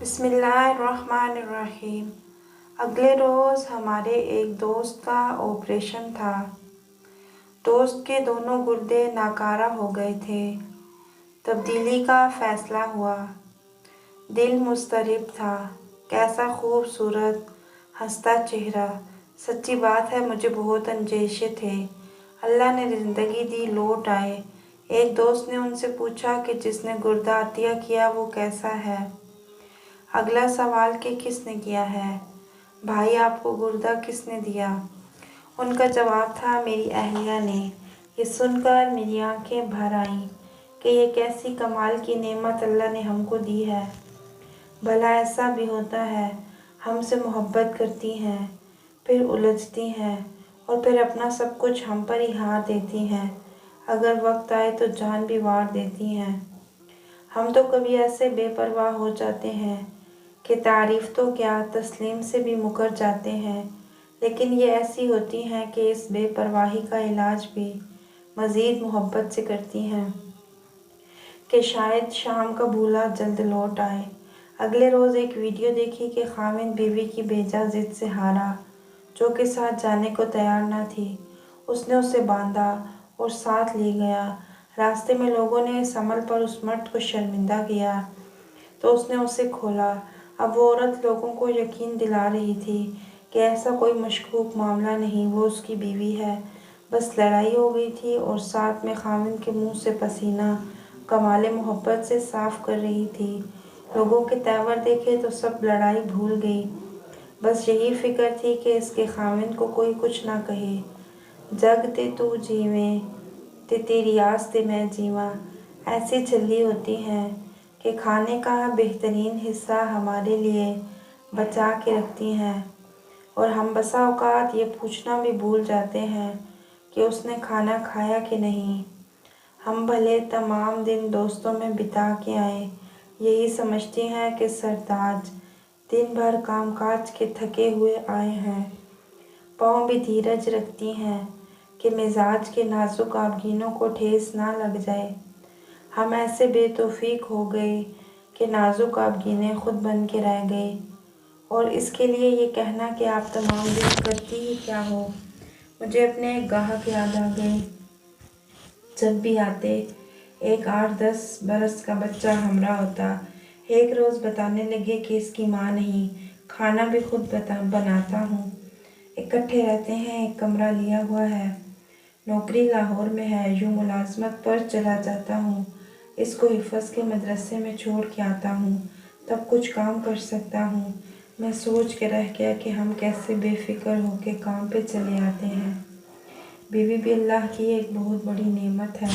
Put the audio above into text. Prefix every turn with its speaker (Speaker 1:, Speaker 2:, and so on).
Speaker 1: بسم اللہ الرحمن الرحیم۔ اگلے روز ہمارے ایک دوست کا آپریشن تھا۔ دوست کے دونوں گردے ناکارہ ہو گئے تھے۔ تبدیلی کا فیصلہ ہوا۔ دل مضطرب تھا۔ کیسا خوبصورت ہنستا چہرہ، سچی بات ہے مجھے بہت اندیشے تھے۔ اللہ نے زندگی دی، لوٹ آئے۔ ایک دوست نے ان سے پوچھا کہ جس نے گردہ عطیہ کیا وہ کیسا ہے؟ اگلا سوال کہ کس نے کیا ہے؟ بھائی آپ کو گردہ کس نے دیا؟ ان کا جواب تھا میری اہلیہ نے۔ یہ سن کر میری آنکھیں بھر آئیں کہ یہ کیسی کمال کی نعمت اللہ نے ہم کو دی ہے۔ بھلا ایسا بھی ہوتا ہے، ہم سے محبت کرتی ہیں، پھر الجھتی ہیں اور پھر اپنا سب کچھ ہم پر ہی ہار دیتی ہیں، اگر وقت آئے تو جان بھی وار دیتی ہیں۔ ہم تو کبھی ایسے بے پرواہ ہو جاتے ہیں کہ تعریف تو کیا تسلیم سے بھی مکر جاتے ہیں، لیکن یہ ایسی ہوتی ہیں کہ اس بے پرواہی کا علاج بھی مزید محبت سے کرتی ہیں کہ شاید شام کا بھولا جلد لوٹ آئے۔ اگلے روز ایک ویڈیو دیکھی کہ خاوند بیوی کی بیجا ضد سے ہارا، جو کے ساتھ جانے کو تیار نہ تھی، اس نے اسے باندھا اور ساتھ لے گیا۔ راستے میں لوگوں نے اس عمل پر اس مرد کو شرمندہ کیا تو اس نے اسے کھولا۔ اب وہ عورت لوگوں کو یقین دلا رہی تھی کہ ایسا کوئی مشکوک معاملہ نہیں، وہ اس کی بیوی ہے، بس لڑائی ہو گئی تھی، اور ساتھ میں خاوند کے منہ سے پسینہ کمال محبت سے صاف کر رہی تھی۔ لوگوں کے تیور دیکھے تو سب لڑائی بھول گئی، بس یہی فکر تھی کہ اس کے خاوند کو کوئی کچھ نہ کہے۔ جگ تے تو جیویں تے تیری آس تے میں جیواں، ایسی چھلی ہوتی ہیں کہ کھانے کا بہترین حصہ ہمارے لیے بچا کے رکھتی ہیں، اور ہم بسا اوقات یہ پوچھنا بھی بھول جاتے ہیں کہ اس نے کھانا کھایا کہ نہیں۔ ہم بھلے تمام دن دوستوں میں بتا کے آئیں، یہی سمجھتی ہیں کہ سرتاج دن بھر کام کاج کے تھکے ہوئے آئے ہیں، پاؤں بھی دھیرج رکھتی ہیں کہ مزاج کے نازک آبگینوں کو ٹھیس نہ لگ جائے۔ ہم ایسے بے توفیق ہو گئے کہ نازک آبگینے خود بن کے رہ گئے، اور اس کے لیے یہ کہنا کہ آپ تمام دن کرتی ہی کیا ہو۔ مجھے اپنے ایک گاہک یاد آ گئے، جب بھی آتے ایک 8-10 برس کا بچہ ہمراہ ہوتا۔ ایک روز بتانے لگے کہ اس کی ماں نہیں، کھانا بھی خود بناتا ہوں، اکٹھے رہتے ہیں، ایک کمرہ لیا ہوا ہے، نوکری لاہور میں ہے، یوں ملازمت پر چلا جاتا ہوں، اس کو حفظ کے مدرسے میں چھوڑ کے آتا ہوں، تب کچھ کام کر سکتا ہوں۔ میں سوچ کے رہ گیا کہ ہم کیسے بے فکر ہو کے کام پہ چلے آتے ہیں۔ بیوی بھی اللہ کی ایک بہت بڑی نعمت ہے۔